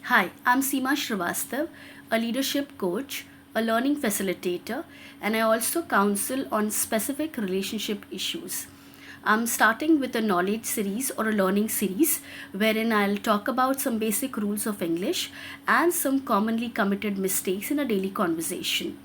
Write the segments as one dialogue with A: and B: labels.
A: Hi, I'm Seema Srivastava, a leadership coach, a learning facilitator, and I also counsel on specific relationship issues. I'm starting with a knowledge series or a learning series wherein I'll talk about some basic rules of English and some commonly committed mistakes in a daily conversation.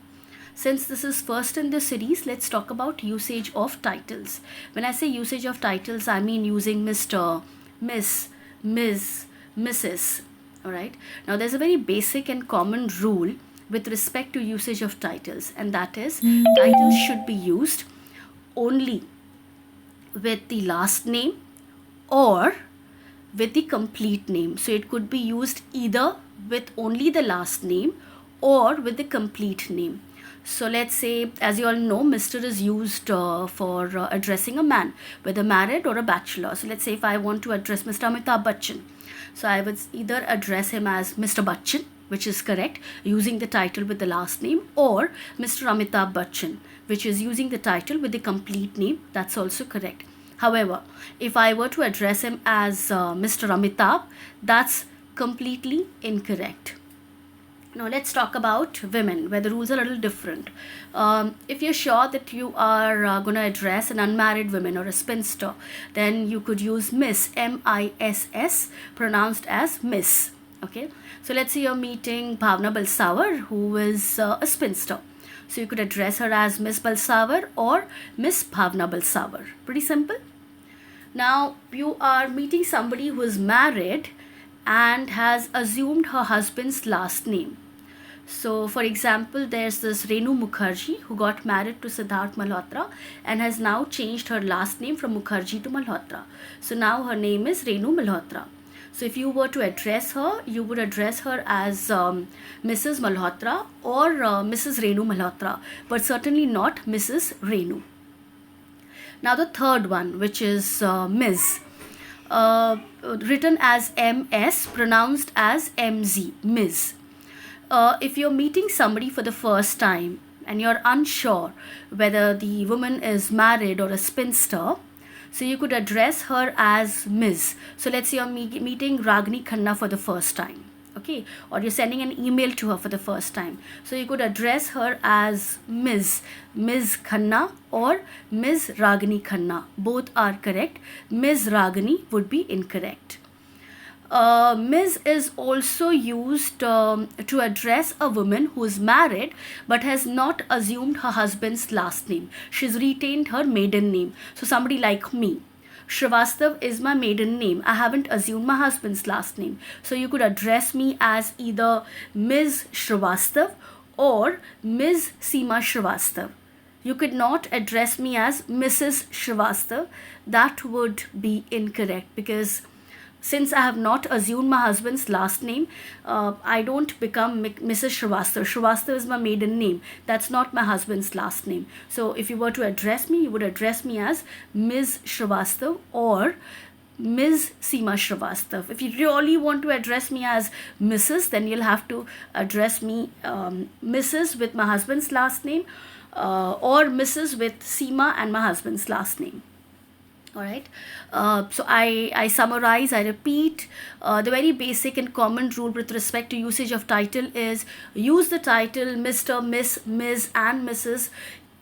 A: Since this is first in the series, let's talk about usage of titles. When I say usage of titles, I mean using Mr., Miss, Ms., Mrs. Alright. Now there's a very basic and common rule with respect to usage of titles, and that is titles should be used only with the last name or with the complete name. So it could be used either with only the last name or with the complete name. So let's say, as you all know, Mr. is used for addressing a man, whether married or a bachelor. So let's say if I want to address Mr. Amitabh Bachchan, so I would either address him as Mr. Bachchan, which is correct, using the title with the last name, or Mr. Amitabh Bachchan, which is using the title with the complete name. That's also correct. However, if I were to address him as Mr. Amitabh, that's completely incorrect. Now let's talk about women, where the rules are a little different. If you're sure that you are going to address an unmarried woman or a spinster, then you could use Miss, M-I-S-S, pronounced as Miss. Okay, so let's say you're meeting Bhavna Balsawar, who is a spinster. So you could address her as Miss Balsawar or Miss Bhavna Balsawar. Pretty simple. Now you are meeting somebody who is married and has assumed her husband's last name. So for example, there's this Renu Mukherjee who got married to Siddharth Malhotra and has now changed her last name from Mukherjee to Malhotra. So now her name is Renu Malhotra. So if you were to address her, you would address her as Mrs. Malhotra or Mrs. Renu Malhotra, but certainly not Mrs. Renu. Now the third one, which is Ms. Written as MS, pronounced as MZ, Ms. If you're meeting somebody for the first time and you're unsure whether the woman is married or a spinster, so you could address her as Ms. So let's say you're meeting Ragini Khanna for the first time, okay, or you're sending an email to her for the first time. So you could address her as Ms. Khanna or Ms. Ragini Khanna. Both are correct. Ms. Ragini would be incorrect. Ms. is also used to address a woman who is married but has not assumed her husband's last name. She's retained her maiden name. So somebody like me, Srivastav is my maiden name. I haven't assumed my husband's last name. So you could address me as either Ms. Srivastav or Ms. Seema Srivastava. You could not address me as Mrs. Srivastava. That would be incorrect, because since I have not assumed my husband's last name, I don't become Mrs. Srivastava. Srivastava is my maiden name. That's not my husband's last name. So if you were to address me, you would address me as Ms. Srivastava or Ms. Seema Srivastava. If you really want to address me as Mrs., then you'll have to address me Mrs. with my husband's last name or Mrs. with Seema and my husband's last name. Alright, so I summarize, I repeat, the very basic and common rule with respect to usage of title is use the title Mr., Miss, Ms. and Mrs.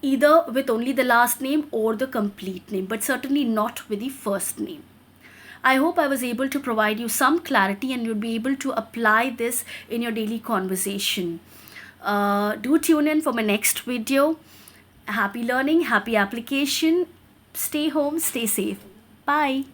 A: either with only the last name or the complete name, but certainly not with the first name. I hope I was able to provide you some clarity and you'll be able to apply this in your daily conversation. Do tune in for my next video. Happy learning, happy application. Stay home, stay safe. Bye.